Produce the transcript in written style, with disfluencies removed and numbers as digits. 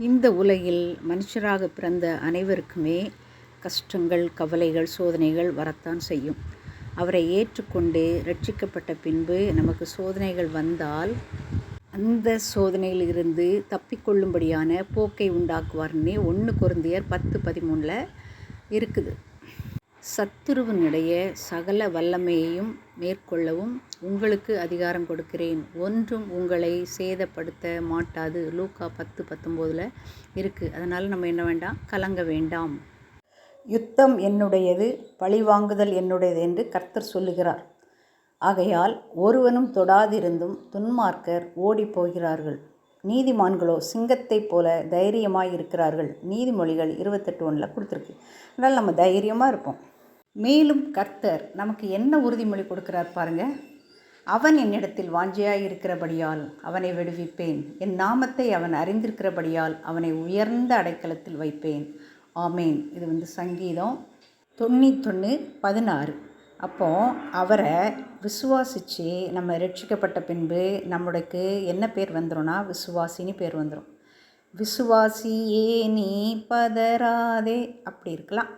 இந்த உலகில் மனுஷராக பிறந்த அனைவருக்குமே கஷ்டங்கள், கவலைகள், சோதனைகள் வரத்தான் செய்யும். அவரை ஏற்றுக்கொண்டு ரட்சிக்கப்பட்ட பின்பு நமக்கு சோதனைகள் வந்தால் அந்த சோதனையில் இருந்து தப்பிக்கொள்ளும்படியான போக்கை உண்டாக்குவார்னே 1 கொரிந்தியர் 10:13 இருக்குது. சத்துருவினுடைய சகல வல்லமையையும் மேற்கொள்ளவும் உங்களுக்கு அதிகாரம் கொடுக்கிறேன், ஒன்றும் உங்களை சேதப்படுத்த மாட்டாது. லூக்கா 10:19 இருக்குது. அதனால் நம்ம என்ன வேண்டாம், கலங்க வேண்டாம். யுத்தம் என்னுடையது, பழிவாங்குதல் என்னுடையது என்று கர்த்தர் சொல்லுகிறார். ஆகையால் ஒருவனும் தொடாதிருந்தும் துன்மார்க்கர் ஓடி போகிறார்கள், நீதிமான்களோ சிங்கத்தைப் போல தைரியமாக இருக்கிறார்கள். நீதிமொழிகள் 28:1 கொடுத்துருக்கு. அதனால் நம்ம தைரியமாக இருப்போம். மேலும் கர்த்தர் நமக்கு என்ன உறுதிமொழி கொடுக்கிறார் பாருங்க. அவன் என்னிடத்தில் வாஞ்சையாய் இருக்கிறபடியால் அவனை விடுவிப்பேன், என் நாமத்தை அவன் அறிந்திருக்கிறபடியால் அவனை உயர்ந்த அடைக்கலத்தில் வைப்பேன். ஆமேன். இது சங்கீதம் 91:16. அப்போது அவரை விசுவாசித்து நம்ம ரட்சிக்கப்பட்ட பின்பு நம்மளுக்கு என்ன பேர் வந்துடும்னா விசுவாசின்னு பேர் வந்துடும். விசுவாசியே நீ பதறாதே அப்படி இருக்கலாம்.